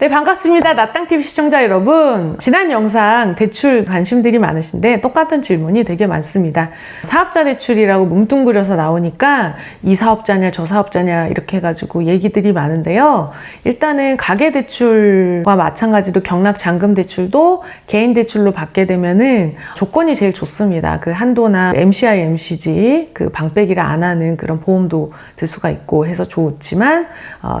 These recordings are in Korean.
네, 반갑습니다. 나땅TV 시청자 여러분. 지난 영상 대출 관심들이 많으신데 똑같은 질문이 되게 많습니다. 사업자 대출이라고 뭉뚱그려서 나오니까 이 사업자냐 저 사업자냐 이렇게 해가지고 얘기들이 많은데요. 일단은 가계대출과 마찬가지로 경락잔금대출도 개인 대출로 받게 되면은 조건이 제일 좋습니다. 그 한도나 MCI, MCG 그 방빼기를 안 하는 그런 보험도 들 수가 있고 해서 좋지만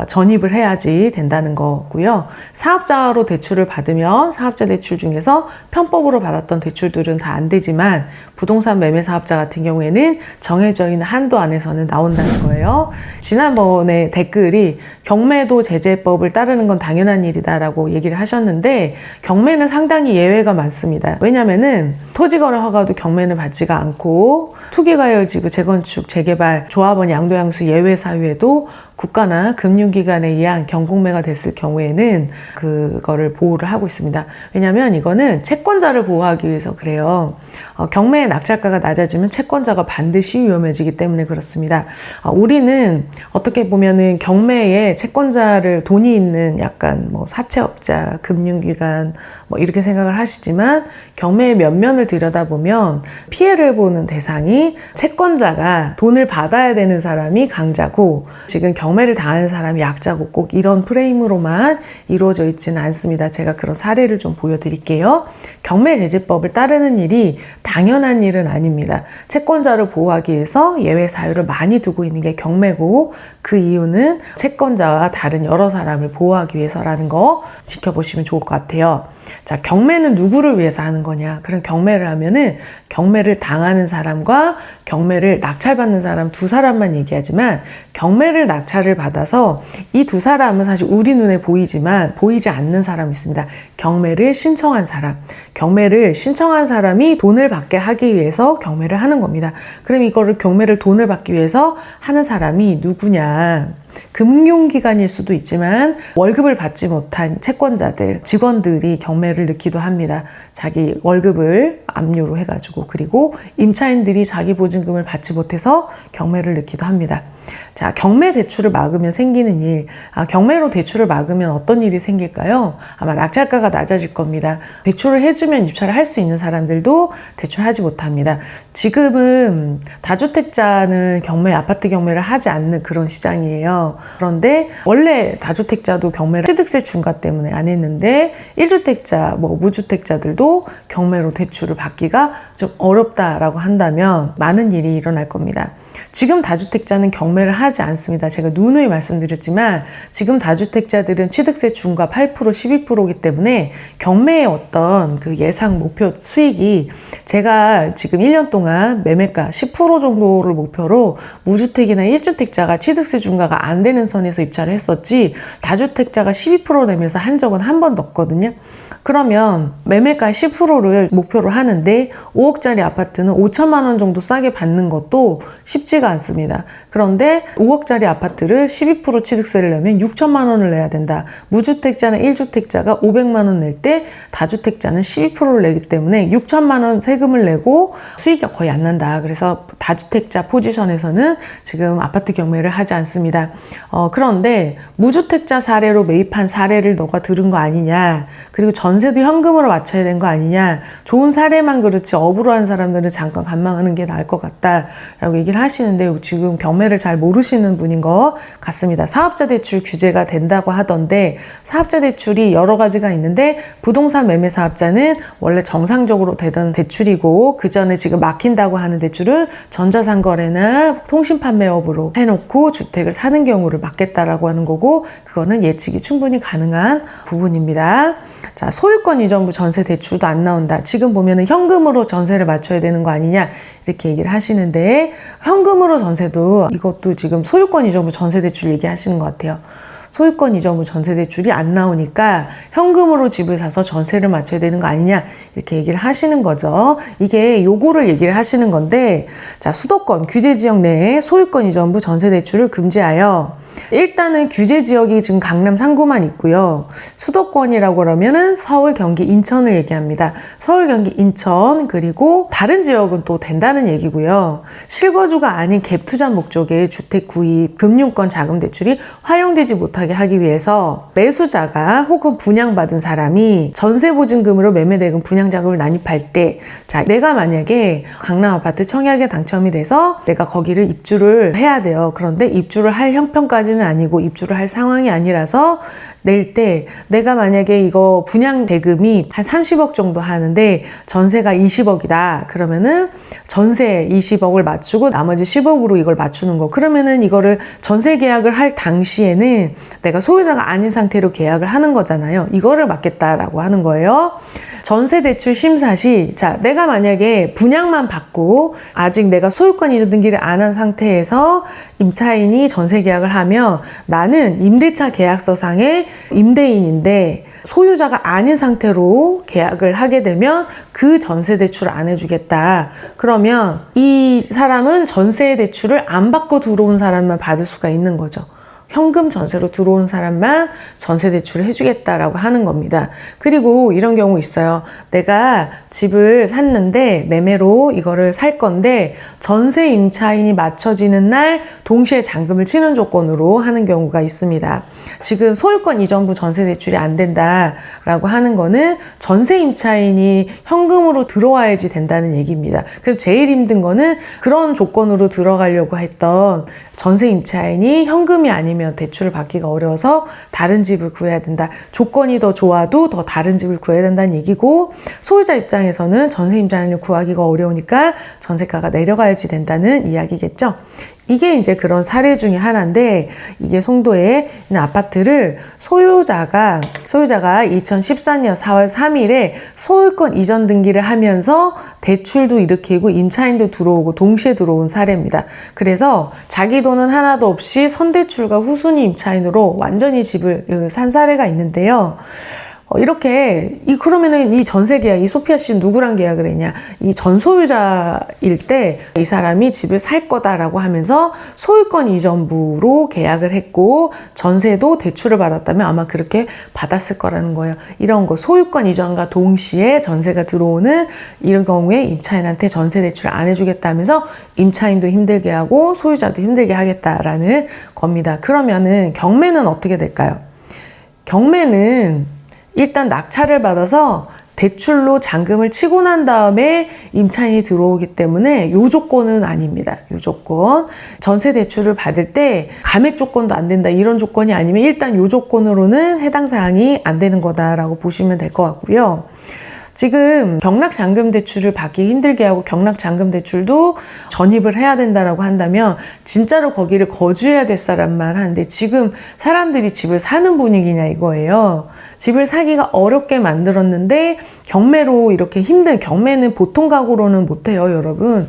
전입을 해야지 된다는 거고요. 사업자로 대출을 받으면 사업자 대출 중에서 편법으로 받았던 대출들은 다 안 되지만 부동산 매매 사업자 같은 경우에는 정해져 있는 한도 안에서는 나온다는 거예요. 지난번에 댓글이 경매도 제재법을 따르는 건 당연한 일이다라고 얘기를 하셨는데 경매는 상당히 예외가 많습니다. 왜냐면은 토지거래 허가도 경매는 받지가 않고 투기과열지구 재건축 재개발 조합원 양도양수 예외 사유에도 국가나 금융기관에 의한 경공매가 됐을 경우에는 그거를 보호를 하고 있습니다. 왜냐하면 이거는 채권자를 보호하기 위해서 그래요. 경매의 낙찰가가 낮아지면 채권자가 반드시 위험해지기 때문에 그렇습니다. 우리는 어떻게 보면은 경매에 채권자를 돈이 있는 약간 뭐 사채업자, 금융기관 뭐 이렇게 생각을 하시지만 경매의 면면을 들여다보면 피해를 보는 대상이 채권자가 돈을 받아야 되는 사람이 강자고 지금 경매를 당하는 사람이 약자고 꼭 이런 프레임으로만 이루어져 있지는 않습니다. 제가 그런 사례를 좀 보여드릴게요. 경매제재법을 따르는 일이 당연한 일은 아닙니다. 채권자를 보호하기 위해서 예외 사유를 많이 두고 있는 게 경매고 그 이유는 채권자와 다른 여러 사람을 보호하기 위해서라는 거 지켜보시면 좋을 것 같아요. 자, 경매는 누구를 위해서 하는 거냐? 그럼 경매를 하면은 경매를 당하는 사람과 경매를 낙찰받는 사람 두 사람만 얘기하지만 경매를 낙찰을 받아서 이 두 사람은 사실 우리 눈에 보이지만 보이지 않는 사람이 있습니다. 경매를 신청한 사람. 경매를 신청한 사람이 돈을 받게 하기 위해서 경매를 하는 겁니다. 그럼 이거를 경매를 돈을 받기 위해서 하는 사람이 누구냐? 금융기관일 수도 있지만 월급을 받지 못한 채권자들, 직원들이 경매를 넣기도 합니다. 자기 월급을 압류로 해가지고 그리고 임차인들이 자기 보증금을 받지 못해서 경매를 넣기도 합니다. 자, 경매 대출을 막으면 생기는 일, 경매로 대출을 막으면 어떤 일이 생길까요? 아마 낙찰가가 낮아질 겁니다. 대출을 해주면 입찰을 할 수 있는 사람들도 대출하지 못합니다. 지금은 다주택자는 경매, 아파트 경매를 하지 않는 그런 시장이에요. 그런데 원래 다주택자도 경매를 취득세 중과 때문에 안 했는데 1주택자, 무주택자들도 경매로 대출을 받기가 좀 어렵다라고 한다면 많은 일이 일어날 겁니다. 지금 다주택자는 경매를 하지 않습니다. 제가 누누이 말씀드렸지만 지금 다주택자들은 취득세 중과 8%, 12%이기 때문에 경매의 어떤 그 예상 목표 수익이 제가 지금 1년 동안 매매가 10% 정도를 목표로 무주택이나 1주택자가 취득세 중과가 안 되는 선에서 입찰을 했었지 다주택자가 12% 내면서 한 적은 한 번도 없거든요. 그러면 매매가 10%를 목표로 하는데 5억짜리 아파트는 5천만 원 정도 싸게 받는 것도 쉽지가 않습니다. 그런데 5억짜리 아파트를 12% 취득세를 내면 6천만 원을 내야 된다. 무주택자나 1주택자가 500만 원 낼 때 다주택자는 12%를 내기 때문에 6천만 원 세금을 내고 수익이 거의 안 난다. 그래서 다주택자 포지션에서는 지금 아파트 경매를 하지 않습니다. 그런데 무주택자 사례로 매입한 사례를 너가 들은 거 아니냐. 그리고 전세도 현금으로 맞춰야 되는 거 아니냐. 좋은 사례만 그렇지 업으로 한 사람들은 잠깐 관망하는 게 나을 것 같다라고 얘기를 하시는데 지금 경매를 잘 모르시는 분인 것 같습니다. 사업자 대출 규제가 된다고 하던데 사업자 대출이 여러 가지가 있는데 부동산 매매 사업자는 원래 정상적으로 되던 대출이고 그 전에 지금 막힌다고 하는 대출은 전자상거래나 통신판매업으로 해놓고 주택을 사는 경우를 막겠다라고 하는 거고 그거는 예측이 충분히 가능한 부분입니다. 자, 소유권 이전부 전세 대출도 안 나온다. 지금 보면은 현금으로 전세를 맞춰야 되는 거 아니냐 이렇게 얘기를 하시는데 현금으로 전세도 이것도 지금 소유권 이전부 전세 대출 얘기하시는 것 같아요. 소유권 이전부 전세 대출이 안 나오니까 현금으로 집을 사서 전세를 맞춰야 되는 거 아니냐 이렇게 얘기를 하시는 거죠. 이게 요거를 얘기를 하시는 건데 자, 수도권 규제 지역 내에 소유권 이전부 전세 대출을 금지하여 일단은 규제 지역이 지금 강남 3구만 있고요. 수도권이라고 그러면은 서울, 경기, 인천을 얘기합니다. 서울, 경기, 인천 그리고 다른 지역은 또 된다는 얘기고요. 실거주가 아닌 갭 투자 목적의 주택 구입, 금융권 자금 대출이 활용되지 못하게 하기 위해서 매수자가 혹은 분양받은 사람이 전세보증금으로 매매대금 분양자금을 난입할 때, 자, 내가 만약에 강남 아파트 청약에 당첨이 돼서 내가 거기를 입주를 해야 돼요. 그런데 입주를 할 형편까지는 아니고 입주를 할 상황이 아니라서 낼 때 내가 만약에 이거 분양 대금이 한 30억 정도 하는데 전세가 20억이다. 그러면은 전세 20억을 맞추고 나머지 10억으로 이걸 맞추는 거. 그러면은 이거를 전세 계약을 할 당시에는 내가 소유자가 아닌 상태로 계약을 하는 거잖아요. 이거를 맞겠다라고 하는 거예요. 전세 대출 심사 시, 자, 내가 만약에 분양만 받고 아직 내가 소유권 이전 등기를 안 한 상태에서 임차인이 전세 계약을 하면 나는 임대차 계약서상의 임대인인데 소유자가 아닌 상태로 계약을 하게 되면 그 전세 대출을 안 해주겠다. 그러면 이 사람은 전세 대출을 안 받고 들어온 사람만 받을 수가 있는 거죠. 현금 전세로 들어온 사람만 전세 대출을 해주겠다라고 하는 겁니다. 그리고 이런 경우 있어요. 내가 집을 샀는데 매매로 이거를 살 건데 전세 임차인이 맞춰지는 날 동시에 잔금을 치는 조건으로 하는 경우가 있습니다. 지금 소유권 이전부 전세 대출이 안 된다라고 하는 거는 전세 임차인이 현금으로 들어와야지 된다는 얘기입니다. 그래서 제일 힘든 거는 그런 조건으로 들어가려고 했던 전세 임차인이 현금이 아니면 대출을 받기가 어려워서 다른 집을 구해야 된다. 조건이 더 좋아도 더 다른 집을 구해야 된다는 얘기고, 소유자 입장에서는 전세 임차인을 구하기가 어려우니까 전세가가 내려가야지 된다는 이야기겠죠. 이게 이제 그런 사례 중에 하나인데, 이게 송도에 있는 아파트를 소유자가 2014년 4월 3일에 소유권 이전 등기를 하면서 대출도 일으키고 임차인도 들어오고 동시에 들어온 사례입니다. 그래서 자기 돈은 하나도 없이 선대출과 후순위 임차인으로 완전히 집을 산 사례가 있는데요. 이렇게 그러면은 이 전세 계약, 이 소피아 씨는 누구랑 계약을 했냐? 이 전소유자일 때 이 사람이 집을 살 거다라고 하면서 소유권 이전부로 계약을 했고 전세도 대출을 받았다면 아마 그렇게 받았을 거라는 거예요. 이런 거 소유권 이전과 동시에 전세가 들어오는 이런 경우에 임차인한테 전세 대출을 안 해주겠다면서 임차인도 힘들게 하고 소유자도 힘들게 하겠다라는 겁니다. 그러면은 경매는 어떻게 될까요? 경매는 일단 낙찰을 받아서 대출로 잔금을 치고 난 다음에 임차인이 들어오기 때문에 요 조건은 아닙니다. 요 조건. 전세 대출을 받을 때 감액 조건도 안 된다. 이런 조건이 아니면 일단 요 조건으로는 해당 사항이 안 되는 거다라고 보시면 될 것 같고요. 지금 경락잔금대출을 받기 힘들게 하고 경락잔금대출도 전입을 해야 된다라고 한다면 진짜로 거기를 거주해야 될 사람만 하는데 지금 사람들이 집을 사는 분위기냐 이거예요. 집을 사기가 어렵게 만들었는데 경매로 이렇게 힘든, 경매는 보통 가구로는 못해요, 여러분.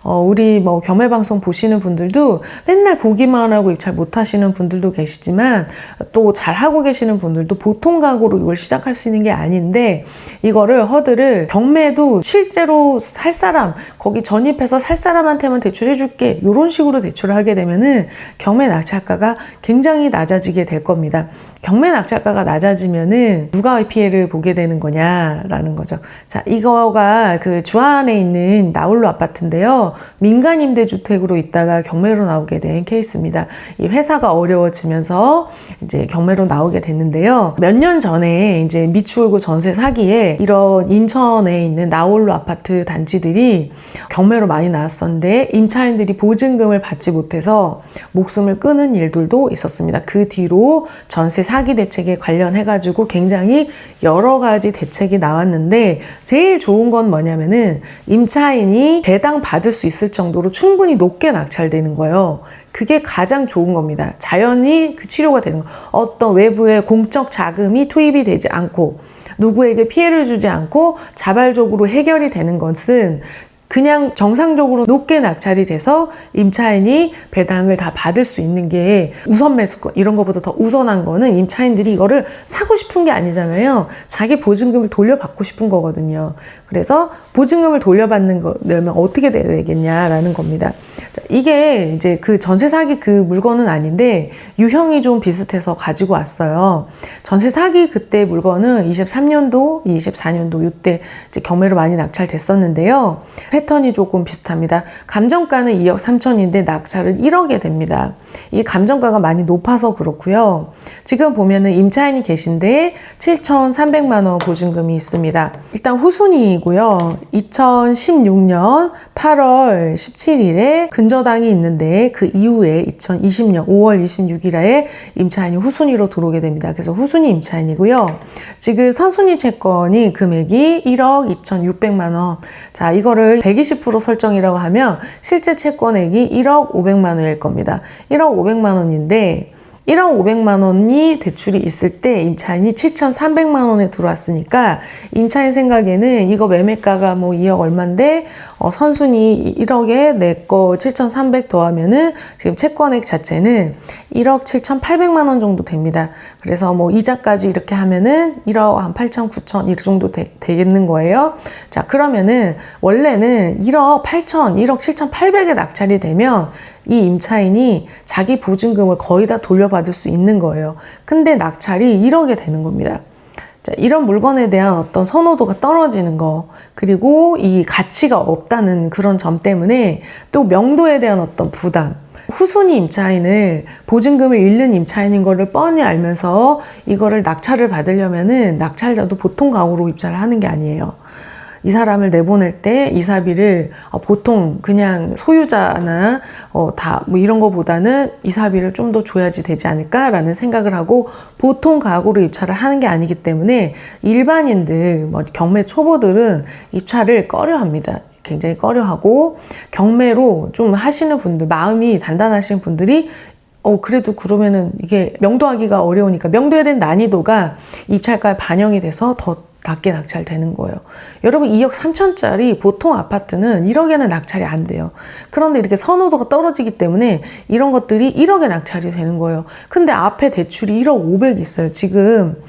우리 경매 방송 보시는 분들도 맨날 보기만 하고 잘 못하시는 분들도 계시지만 또 잘하고 계시는 분들도 보통 가구로 이걸 시작할 수 있는 게 아닌데, 이거를 허들을 경매도 실제로 살 사람, 거기 전입해서 살 사람한테만 대출해 줄게, 이런 식으로 대출을 하게 되면은 경매 낙찰가가 굉장히 낮아지게 될 겁니다. 경매 낙찰가가 낮아지면은 누가 피해를 보게 되는 거냐라는 거죠. 자, 이거가 그 주안에 있는 나홀로 아파트인데요. 민간 임대주택으로 있다가 경매로 나오게 된 케이스입니다. 이 회사가 어려워지면서 이제 경매로 나오게 됐는데요. 몇 년 전에 이제 미추홀구 전세 사기에 이런 인천에 있는 나홀로 아파트 단지들이 경매로 많이 나왔었는데 임차인들이 보증금을 받지 못해서 목숨을 끊은 일들도 있었습니다. 그 뒤로 전세 사기 대책에 관련해가지고 굉장히 여러 가지 대책이 나왔는데 제일 좋은 건 뭐냐면은 임차인이 배당 받을 수 있을 정도로 충분히 높게 낙찰되는 거예요. 그게 가장 좋은 겁니다. 자연히 그 치료가 되는 거예요. 어떤 외부의 공적 자금이 투입이 되지 않고 누구에게 피해를 주지 않고 자발적으로 해결이 되는 것은 그냥 정상적으로 높게 낙찰이 돼서 임차인이 배당을 다 받을 수 있는 게 우선 매수권 이런 것보다 더 우선한 거는 임차인들이 이거를 사고 싶은 게 아니잖아요. 자기 보증금을 돌려받고 싶은 거거든요. 그래서 보증금을 돌려받는 거면 어떻게 돼야 되겠냐라는 겁니다. 자, 이게 이제 그 전세 사기 그 물건은 아닌데 유형이 좀 비슷해서 가지고 왔어요. 전세 사기 그때 물건은 23년도, 24년도 이때 이제 경매로 많이 낙찰됐었는데요. 패턴이 조금 비슷합니다. 감정가는 2억 3천인데 낙찰은 1억에 됩니다. 이게 감정가가 많이 높아서 그렇고요. 지금 보면은 임차인이 계신데 7,300만 원 보증금이 있습니다. 일단 후순위이고요. 2016년 8월 17일에 근저당이 있는데 그 이후에 2020년 5월 26일에 임차인이 후순위로 들어오게 됩니다. 그래서 후순위 임차인이고요. 지금 선순위 채권이 금액이 1억 2,600만 원. 자, 이거를 120% 설정이라고 하면 실제 채권액이 1억 500만 원일 겁니다. 1억 500만 원인데 1억 500만 원이 대출이 있을 때 임차인이 7,300만 원에 들어왔으니까 임차인 생각에는 이거 매매가가 뭐 2억 얼마인데 선순위 1억에 내 거 7,300 더하면은 지금 채권액 자체는 1억 7,800만 원 정도 됩니다. 그래서 뭐 이자까지 이렇게 하면은 1억 한 8천, 9천 이 정도 되겠는 거예요. 자, 그러면은 원래는 1억 8천, 1억 7,800에 낙찰이 되면 이 임차인이 자기 보증금을 거의 다 돌려받을 수 있는 거예요. 근데 낙찰이 1억에 되는 겁니다. 자, 이런 물건에 대한 어떤 선호도가 떨어지는 거, 그리고 이 가치가 없다는 그런 점 때문에 또 명도에 대한 어떤 부담, 후순위 임차인을 보증금을 잃는 임차인인 거를 뻔히 알면서 이거를 낙찰을 받으려면은 낙찰자도 보통 가구로 입찰을 하는 게 아니에요. 이 사람을 내보낼 때 이사비를 보통 그냥 소유자나 다 뭐 이런 거보다는 이사비를 좀 더 줘야지 되지 않을까라는 생각을 하고 보통 가구로 입찰을 하는 게 아니기 때문에 일반인들, 뭐 경매 초보들은 입찰을 꺼려합니다. 굉장히 꺼려하고 경매로 좀 하시는 분들, 마음이 단단하신 분들이 그래도 그러면은 이게 명도하기가 어려우니까 명도에 대한 난이도가 입찰가에 반영이 돼서 더 낮게 낙찰되는 거예요. 여러분 2억 3천짜리 보통 아파트는 1억에는 낙찰이 안 돼요. 그런데 이렇게 선호도가 떨어지기 때문에 이런 것들이 1억에 낙찰이 되는 거예요. 근데 앞에 대출이 1억 500 있어요. 지금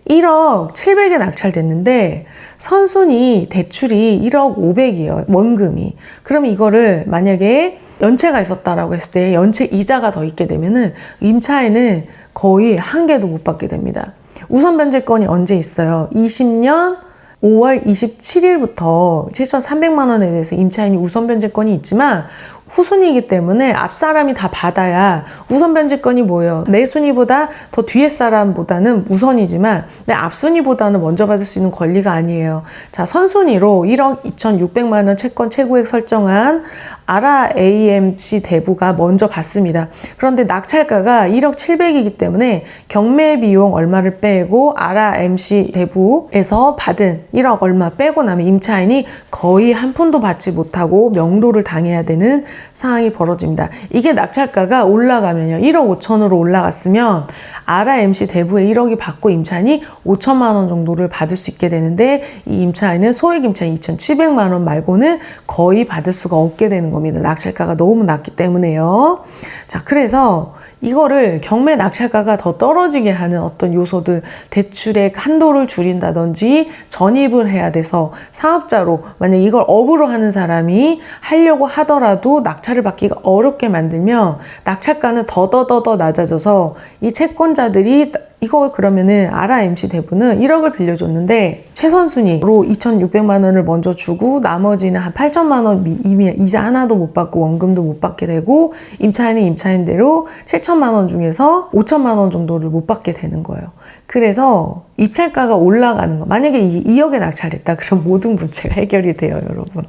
1억 700에 낙찰됐는데 선순위 대출이 1억 500이에요. 원금이. 그러면 이거를 만약에 연체가 있었다라고 했을 때 연체 이자가 더 있게 되면은 임차인은 거의 한 개도 못 받게 됩니다. 우선 변제권이 언제 있어요? 20년 5월 27일부터 7,300만 원에 대해서 임차인이 우선 변제권이 있지만 후순위이기 때문에 앞 사람이 다 받아야 우선 변제권이 뭐예요? 내 순위보다 더 뒤에 사람보다는 우선이지만 내 앞 순위보다는 먼저 받을 수 있는 권리가 아니에요. 자, 선순위로 1억 2,600만 원 채권 최고액 설정한 아라 AMC 대부가 먼저 받습니다. 그런데 낙찰가가 1억 700이기 때문에 경매 비용 얼마를 빼고 아라 MC 대부에서 받은 1억 얼마 빼고 나면 임차인이 거의 한 푼도 받지 못하고 명도를 당해야 되는 상황이 벌어집니다. 이게 낙찰가가 올라가면요. 1억 5천으로 올라갔으면 아라 MC 대부에 1억이 받고 임차인이 5천만 원 정도를 받을 수 있게 되는데 이 임차인은 소액 임차인 2,700만 원 말고는 거의 받을 수가 없게 되는 겁니다. 낙찰가가 너무 낮기 때문에요. 자, 그래서 이거를 경매 낙찰가가 더 떨어지게 하는 어떤 요소들, 대출의 한도를 줄인다든지 전입을 해야 돼서 사업자로 만약 이걸 업으로 하는 사람이 하려고 하더라도 낙찰을 받기가 어렵게 만들면 낙찰가는 더 낮아져서 이 채권자들이 이거 그러면은 아라 MC 대부는 1억을 빌려줬는데 최선순위로 2,600만 원을 먼저 주고 나머지는 한 8천만 원 이미 이자 하나도 못 받고 원금도 못 받게 되고 임차인은 임차인대로 7천만 원 중에서 5천만 원 정도를 못 받게 되는 거예요. 그래서 입찰가가 올라가는 거. 만약에 2억에 낙찰됐다. 그럼 모든 문제가 해결이 돼요, 여러분.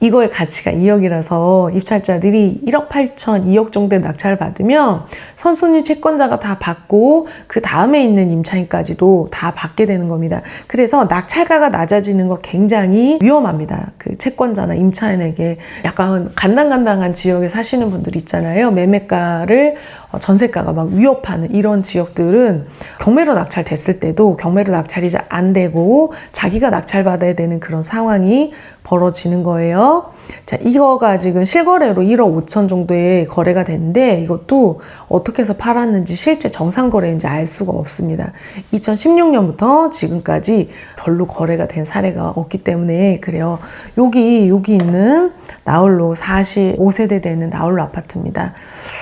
이거의 가치가 2억이라서 입찰자들이 1억 8천, 2억 정도의 낙찰을 받으면 선순위 채권자가 다 받고 그 다음에 있는 임차인까지도 다 받게 되는 겁니다. 그래서 낙찰가가 낮아지는 거 굉장히 위험합니다. 그 채권자나 임차인에게 약간 간당간당한 지역에 사시는 분들 있잖아요. 매매가를 전세가가 막 위협하는 이런 지역들은 경매로 낙찰됐을 때도 경매로 낙찰이 잘 안 되고 자기가 낙찰받아야 되는 그런 상황이 벌어지는 거예요. 자, 이거가 지금 실거래로 1억 5천 정도의 거래가 됐는데 이것도 어떻게 해서 팔았는지 실제 정상 거래인지 알 수가 없습니다. 2016년부터 지금까지 별로 거래가 된 사례가 없기 때문에 그래요. 여기 있는 나홀로 45세대 되는 나홀로 아파트입니다.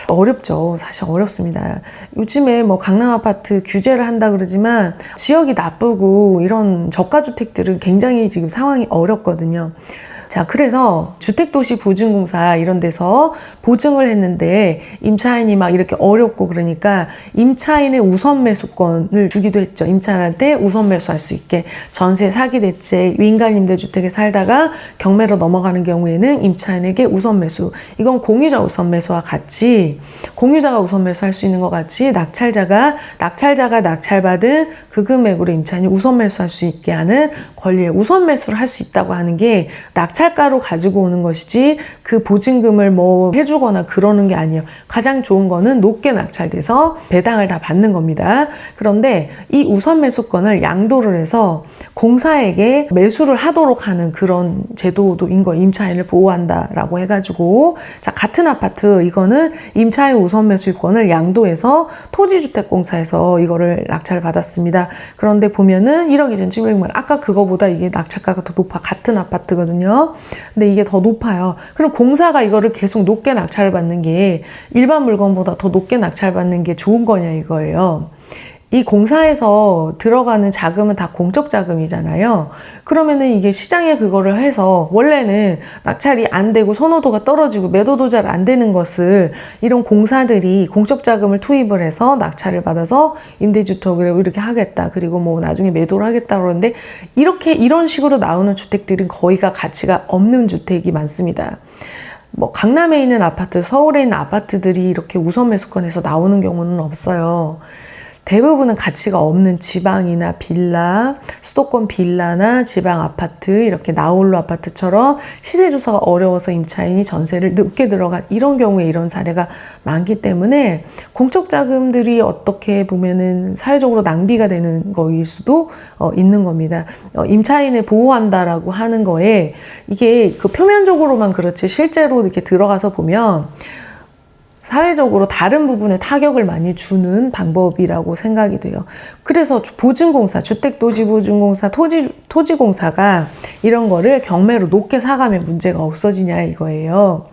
어렵죠. 사실 어렵습니다. 요즘에 뭐 강남 아파트 규제를 한다 그러지만 지역이 나쁘고 이런 저가주택들은 굉장히 지금 상황이 어렵거든요. 자, 그래서 주택도시보증공사 이런 데서 보증을 했는데 임차인이 막 이렇게 어렵고 그러니까 임차인의 우선 매수권을 주기도 했죠. 임차인한테 우선 매수할 수 있게 전세 사기 대책, 민간임대주택에 살다가 경매로 넘어가는 경우에는 임차인에게 우선 매수, 이건 공유자 우선 매수와 같이 공유자가 우선 매수할 수 있는 것 같이 낙찰자가 낙찰받은 그 금액으로 임차인이 우선 매수할 수 있게 하는 권리에 우선 매수를 할 수 있다고 하는 게 낙찰가로 가지고 오는 것이지 그 보증금을 뭐 해주거나 그러는 게 아니에요. 가장 좋은 거는 높게 낙찰돼서 배당을 다 받는 겁니다. 그런데 이 우선 매수권을 양도를 해서 공사에게 매수를 하도록 하는 그런 제도인 거, 임차인을 보호한다라고 해가지고, 자, 같은 아파트 이거는 임차인 우선 매수권을 양도해서 토지주택공사에서 이거를 낙찰을 받았습니다. 그런데 보면은 1억 2,700만 원, 아까 그거보다 이게 낙찰가가 더 높아. 같은 아파트거든요. 근데 이게 더 높아요. 그럼 공사가 이거를 계속 높게 낙찰을 받는 게 일반 물건보다 더 높게 낙찰받는 게 좋은 거냐 이거예요. 이 공사에서 들어가는 자금은 다 공적 자금이잖아요. 그러면은 이게 시장에 그거를 해서 원래는 낙찰이 안 되고 선호도가 떨어지고 매도도 잘 안 되는 것을 이런 공사들이 공적 자금을 투입을 해서 낙찰을 받아서 임대주택을 이렇게 하겠다. 그리고 뭐 나중에 매도를 하겠다 그러는데 이런 식으로 나오는 주택들은 거의가 가치가 없는 주택이 많습니다. 뭐 강남에 있는 아파트, 서울에 있는 아파트들이 이렇게 우선 매수권에서 나오는 경우는 없어요. 대부분은 가치가 없는 지방이나 빌라, 수도권 빌라나 지방 아파트, 이렇게 나홀로 아파트처럼 시세 조사가 어려워서 임차인이 전세를 늦게 들어간 이런 경우에 이런 사례가 많기 때문에 공적 자금들이 어떻게 보면은 사회적으로 낭비가 되는 거일 수도 있는 겁니다. 임차인을 보호한다라고 하는 거에 이게 그 표면적으로만 그렇지 실제로 이렇게 들어가서 보면 사회적으로 다른 부분에 타격을 많이 주는 방법이라고 생각이 돼요. 그래서 보증공사, 주택도시보증공사, 토지공사가 이런 거를 경매로 높게 사가면 문제가 없어지냐 이거예요.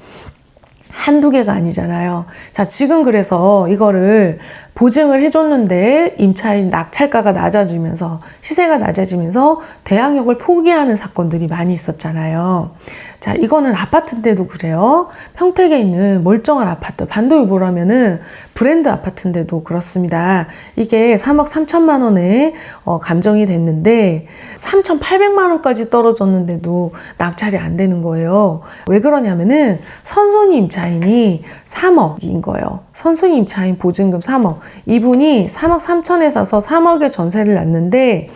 한두 개가 아니잖아요. 자, 지금 그래서 이거를 보증을 해줬는데 임차인 낙찰가가 낮아지면서 시세가 낮아지면서 대항력을 포기하는 사건들이 많이 있었잖아요. 자, 이거는 아파트인데도 그래요. 평택에 있는 멀쩡한 아파트, 반도유보라면은 브랜드 아파트인데도 그렇습니다. 이게 3억 3천만 원에 감정이 됐는데 3,800만 원까지 떨어졌는데도 낙찰이 안 되는 거예요. 왜 그러냐면은 선순위 임차인이 3억인 거예요. 선순위 임차인 보증금 3억. 이분이 3억 3천에 사서 3억에 전세를 놨는데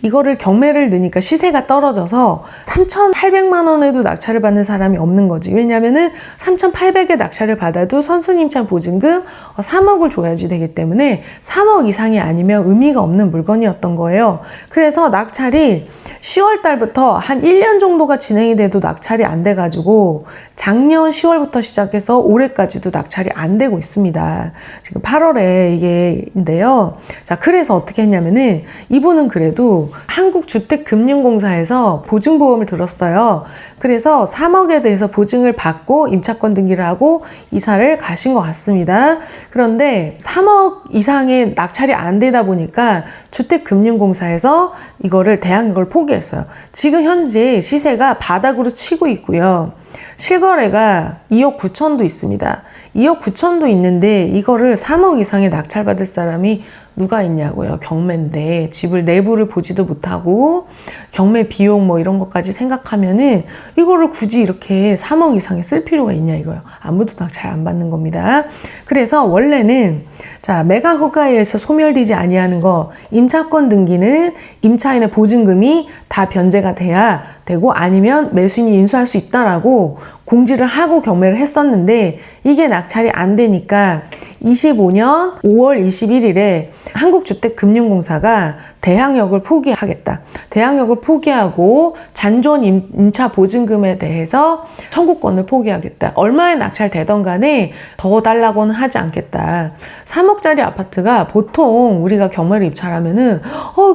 이거를 경매를 넣으니까 시세가 떨어져서 3,800만 원에도 낙찰을 받는 사람이 없는 거지. 왜냐면은 3,800에 낙찰을 받아도 선순위 임차인 보증금 3억을 줘야지 되기 때문에 3억 이상이 아니면 의미가 없는 물건이었던 거예요. 그래서 낙찰이 10월 달부터 한 1년 정도가 진행이 돼도 낙찰이 안 돼가지고 작년 10월부터 시작해서 올해까지도 낙찰이 안 되고 있습니다. 지금 8월에 이게인데요. 자, 그래서 어떻게 했냐면은 이분은 그래도 한국주택금융공사에서 보증보험을 들었어요. 그래서 3억에 대해서 보증을 받고 임차권 등기를 하고 이사를 가신 것 같습니다. 그런데 3억 이상의 낙찰이 안 되다 보니까 주택금융공사에서 이거를 대항력을 포기했어요. 지금 현재 시세가 바닥으로 치고 있고요. 실거래가 2억 9천도 있습니다. 2억 9천도 있는데 이거를 3억 이상의 낙찰받을 사람이 누가 있냐고요. 경매인데 집을 내부를 보지도 못하고 경매 비용 뭐 이런 것까지 생각하면은 이거를 굳이 이렇게 3억 이상에 쓸 필요가 있냐 이거요. 아무도 낙찰 안 받는 겁니다. 그래서 원래는 자, 매각 허가에서 소멸되지 아니하는 거, 임차권 등기는 임차인의 보증금이 다 변제가 돼야 되고 아니면 매수인이 인수할 수 있다라고 공지를 하고 경매를 했었는데 이게 낙찰이 안 되니까 25년 5월 21일에 한국주택금융공사가 대항력을 포기하겠다. 대항력을 포기하고 잔존 임차 보증금에 대해서 청구권을 포기하겠다. 얼마에 낙찰되던 간에 더 달라고는 하지 않겠다. 3억짜리 아파트가 보통 우리가 경매를 입찰하면은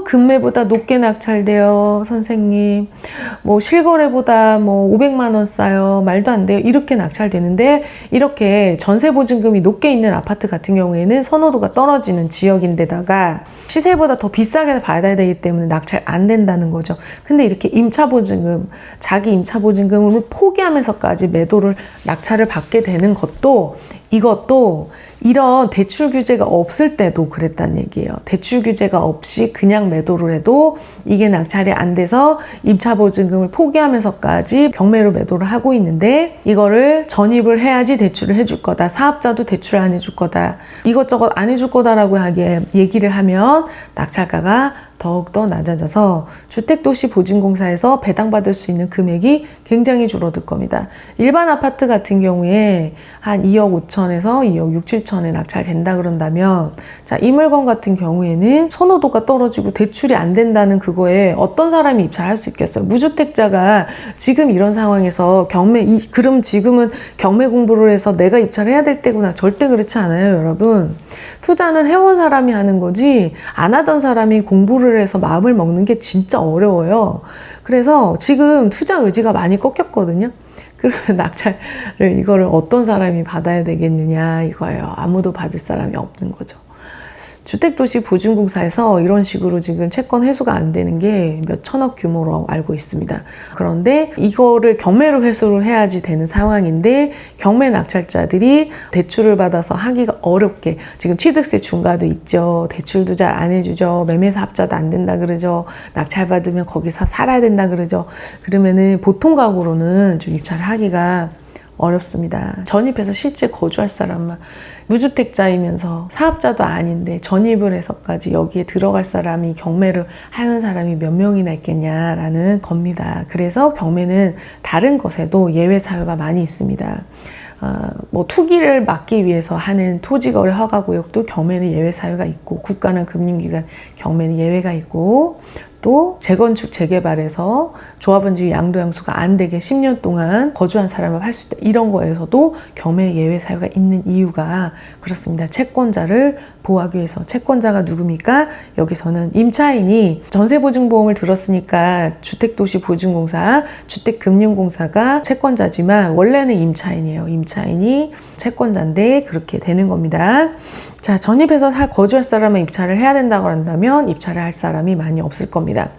금매보다 높게 낙찰돼요. 선생님. 뭐 실거래보다 뭐 500만 원 싸요. 말도 안 돼요. 이렇게 낙찰되는데 이렇게 전세 보증금이 높게 있는 아파트 같은 경우에는 선호도가 떨어지는 지역인데다가 시세보다 더 비싸게 받아야 되기 때문에 낙찰 안 된다는 거죠. 근데 이렇게 임차보증금, 자기 임차보증금을 포기하면서까지 매도를 낙찰을 받게 되는 것도 이것도 이런 대출 규제가 없을 때도 그랬단 얘기예요. 대출 규제가 없이 그냥 매도를 해도 이게 낙찰이 안 돼서 임차보증금을 포기하면서까지 경매로 매도를 하고 있는데 이거를 전입을 해야지 대출을 해줄 거다. 사업자도 대출 안 해줄 거다. 이것저것 안 해줄 거다라고 하게 얘기를 하면 낙찰가가 더욱더 낮아져서 주택도시보증공사에서 배당받을 수 있는 금액이 굉장히 줄어들 겁니다. 일반 아파트 같은 경우에 한 2억 5천에서 2억 6, 7천에 낙찰된다 그런다면 자, 이 물건 같은 경우에는 선호도가 떨어지고 대출이 안 된다는 그거에 어떤 사람이 입찰할 수 있겠어요? 무주택자가 지금 이런 상황에서 그럼 지금은 경매 공부를 해서 내가 입찰해야 될 때구나. 절대 그렇지 않아요, 여러분. 투자는 해온 사람이 하는 거지 안 하던 사람이 공부를 해서 마음을 먹는 게 진짜 어려워요. 그래서 지금 투자 의지가 많이 꺾였거든요. 그러면 낙찰을 이거를 어떤 사람이 받아야 되겠느냐 이거예요. 아무도 받을 사람이 없는 거죠. 주택도시보증공사에서 이런 식으로 지금 채권 회수가 안 되는 게 몇 천억 규모로 알고 있습니다. 그런데 이거를 경매로 회수를 해야지 되는 상황인데 경매 낙찰자들이 대출을 받아서 하기가 어렵게 지금 취득세 중과도 있죠. 대출도 잘 안 해주죠. 매매사 합자도 안 된다 그러죠. 낙찰 받으면 거기서 살아야 된다 그러죠. 그러면은 보통 가구로는 좀 입찰을 하기가 어렵습니다. 전입해서 실제 거주할 사람만 무주택자이면서 사업자도 아닌데 전입을 해서까지 여기에 들어갈 사람이 경매를 하는 사람이 몇 명이나 있겠냐라는 겁니다. 그래서 경매는 다른 것에도 예외 사유가 많이 있습니다. 뭐 투기를 막기 위해서 하는 토지거래 허가구역도 경매는 예외 사유가 있고 국가나 금융기관 경매는 예외가 있고 또 재건축 재개발에서 조합원지위 양도양수가 안 되게 10년 동안 거주한 사람을 할 수 있다. 이런 거에서도 경매 예외 사유가 있는 이유가 그렇습니다. 채권자를 보호하기 위해서. 채권자가 누굽니까? 여기서는 임차인이 전세보증보험을 들었으니까 주택도시보증공사, 주택금융공사가 채권자지만 원래는 임차인이에요. 임차인이 채권자인데 그렇게 되는 겁니다. 자, 전입해서 거주할 사람은 입찰을 해야 된다고 한다면 입찰을 할 사람이 많이 없을 겁니다.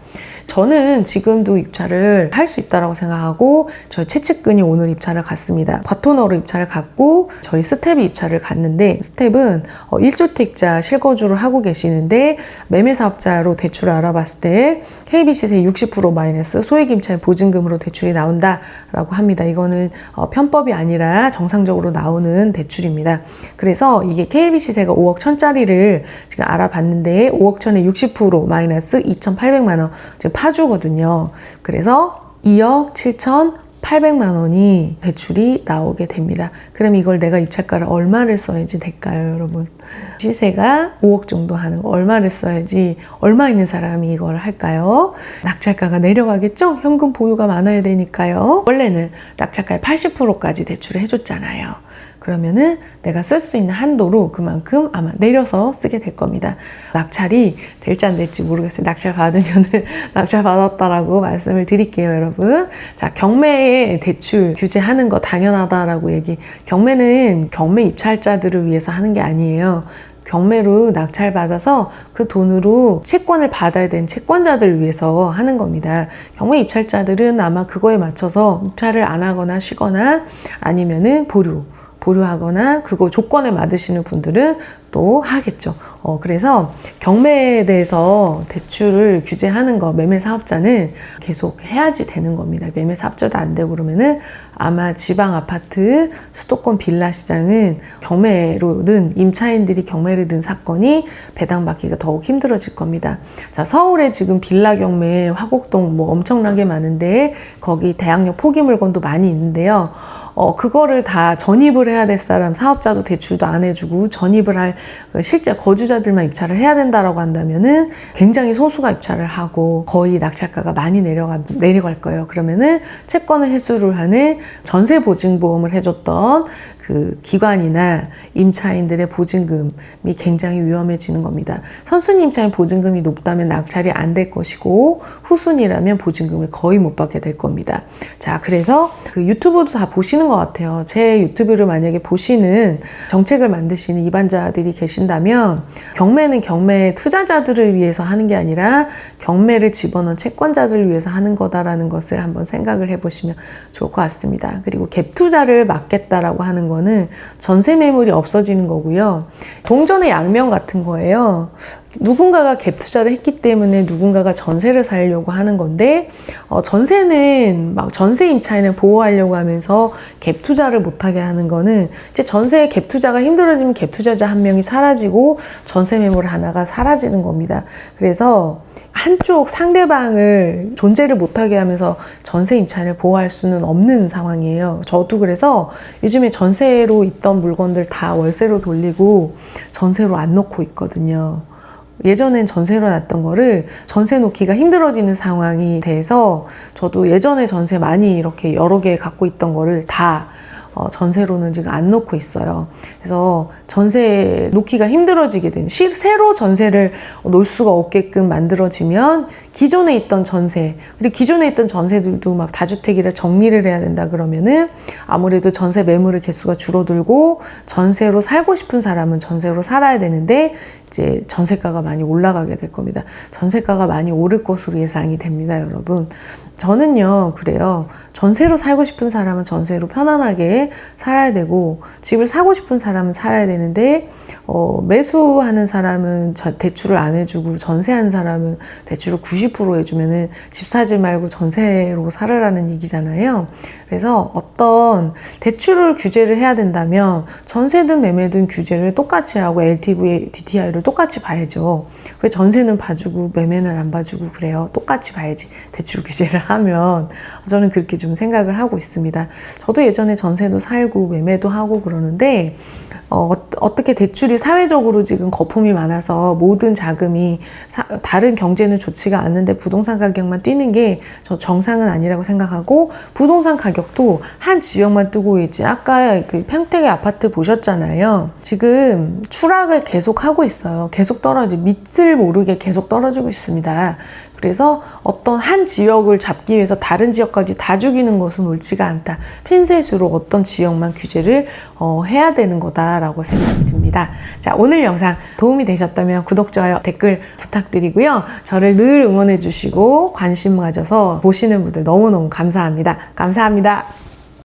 저는 지금도 입찰을 할 수 있다고 생각하고 저희 최측근이 오늘 입찰을 갔습니다. 파토너로 입찰을 갔고 저희 스텝이 입찰을 갔는데 스텝은 1주택자 실거주를 하고 계시는데 매매사업자로 대출을 알아봤을 때 KB시세 60% 마이너스 소액임차인 보증금으로 대출이 나온다라고 합니다. 이거는 편법이 아니라 정상적으로 나오는 대출입니다. 그래서 이게 KB시세가 5억 1천짜리를 지금 알아봤는데 5억 1천에 60% 마이너스 2,800만 원 지금 파주거든요. 그래서 2억 7,800만 원이 대출이 나오게 됩니다. 그럼 이걸 내가 입찰가를 얼마를 써야지 될까요, 여러분? 시세가 5억 정도 하는 거 얼마를 써야지 얼마 있는 사람이 이걸 할까요? 낙찰가가 내려가겠죠? 현금 보유가 많아야 되니까요. 원래는 낙찰가의 80%까지 대출을 해줬잖아요. 그러면은 내가 쓸 수 있는 한도로 그만큼 아마 내려서 쓰게 될 겁니다. 낙찰이 될지 안 될지 모르겠어요. 낙찰 받으면은 낙찰 받았다라고 말씀을 드릴게요, 여러분. 자, 경매에 대출 규제하는 거 당연하다라고 경매는 경매 입찰자들을 위해서 하는 게 아니에요. 경매로 낙찰받아서 그 돈으로 채권을 받아야 되는 채권자들을 위해서 하는 겁니다. 경매 입찰자들은 아마 그거에 맞춰서 입찰을 안 하거나 쉬거나 아니면은 보류 보류하거나 그거 조건에 맞으시는 분들은 또 하겠죠. 그래서 경매에 대해서 대출을 규제하는 거 매매 사업자는 계속 해야지 되는 겁니다. 매매 사업자도 안 되고 그러면은 아마 지방 아파트, 수도권 빌라 시장은 경매로 든 임차인들이 경매를 든 사건이 배당받기가 더욱 힘들어질 겁니다. 자, 서울에 지금 빌라 경매 화곡동 뭐 엄청나게 많은데 거기 대학역 포기 물건도 많이 있는데요. 그거를 다 전입을 해야 될 사람, 사업자도 대출도 안 해주고 전입을 할 실제 거주자들만 입찰을 해야 된다라고 한다면은 굉장히 소수가 입찰을 하고 거의 낙찰가가 많이 내려갈 거예요. 그러면은 채권을 회수를 하는 전세보증보험을 해줬던 그 기관이나 임차인들의 보증금이 굉장히 위험해지는 겁니다. 선순위 임차인 보증금이 높다면 낙찰이 안 될 것이고 후순위라면 보증금을 거의 못 받게 될 겁니다. 자, 그래서 그 유튜브도 다 보시는 것 같아요. 제 유튜브를 만약에 보시는 정책을 만드시는 입안자들이 계신다면 경매는 경매 투자자들을 위해서 하는 게 아니라 경매를 집어넣은 채권자들을 위해서 하는 거다라는 것을 한번 생각을 해보시면 좋을 것 같습니다. 그리고 갭 투자를 막겠다라고 하는 거는 전세 매물이 없어지는 거고요. 동전의 양면 같은 거예요. 누군가가 갭 투자를 했기 때문에 누군가가 전세를 살려고 하는 건데 전세는 막 전세 임차인을 보호하려고 하면서 갭 투자를 못하게 하는 거는 이제 전세 갭 투자가 힘들어지면 갭 투자자 한 명이 사라지고 전세 매물 하나가 사라지는 겁니다. 그래서 한쪽 상대방을 존재를 못하게 하면서 전세 임차인을 보호할 수는 없는 상황이에요. 저도 그래서 요즘에 전세로 있던 물건들 다 월세로 돌리고 전세로 안 놓고 있거든요. 예전엔 전세로 놨던 거를 전세 놓기가 힘들어지는 상황이 돼서 저도 예전에 전세 많이 이렇게 여러 개 갖고 있던 거를 다 전세로는 지금 안 놓고 있어요. 그래서 전세 놓기가 힘들어지게 된, 새로 전세를 놓을 수가 없게끔 만들어지면 기존에 있던 전세, 그리고 기존에 있던 전세들도 막 다주택이라 정리를 해야 된다 그러면은 아무래도 전세 매물의 개수가 줄어들고 전세로 살고 싶은 사람은 전세로 살아야 되는데 이제 전세가가 많이 올라가게 될 겁니다. 전세가가 많이 오를 것으로 예상이 됩니다, 여러분. 저는요, 그래요. 전세로 살고 싶은 사람은 전세로 편안하게 살아야 되고, 집을 사고 싶은 사람은 살아야 되는데, 매수하는 사람은 대출을 안 해주고, 전세하는 사람은 대출을 90% 해주면은 집 사지 말고 전세로 살으라는 얘기잖아요. 그래서 어떤 대출을 규제를 해야 된다면, 전세든 매매든 규제를 똑같이 하고, LTV, DTI를 똑같이 봐야죠. 왜 전세는 봐주고, 매매는 안 봐주고 그래요? 똑같이 봐야지. 대출 규제를 하면 저는 그렇게 좀 생각을 하고 있습니다. 저도 예전에 전세도 살고 매매도 하고 그러는데 어떻게 대출이 사회적으로 지금 거품이 많아서 모든 자금이 다른 경제는 좋지가 않는데 부동산 가격만 뛰는 게 저 정상은 아니라고 생각하고 부동산 가격도 한 지역만 뜨고 있지. 아까 그 평택의 아파트 보셨잖아요. 지금 추락을 계속 하고 있어요. 계속 밑을 모르게 계속 떨어지고 있습니다. 그래서 어떤 한 지역을 잡기 위해서 다른 지역까지 다 죽이는 것은 옳지가 않다. 핀셋으로 어떤 지역만 규제를 해야 되는 거다라고 생각이 듭니다. 자, 오늘 영상 도움이 되셨다면 구독, 좋아요, 댓글 부탁드리고요. 저를 늘 응원해 주시고 관심 가져서 보시는 분들 너무너무 감사합니다. 감사합니다.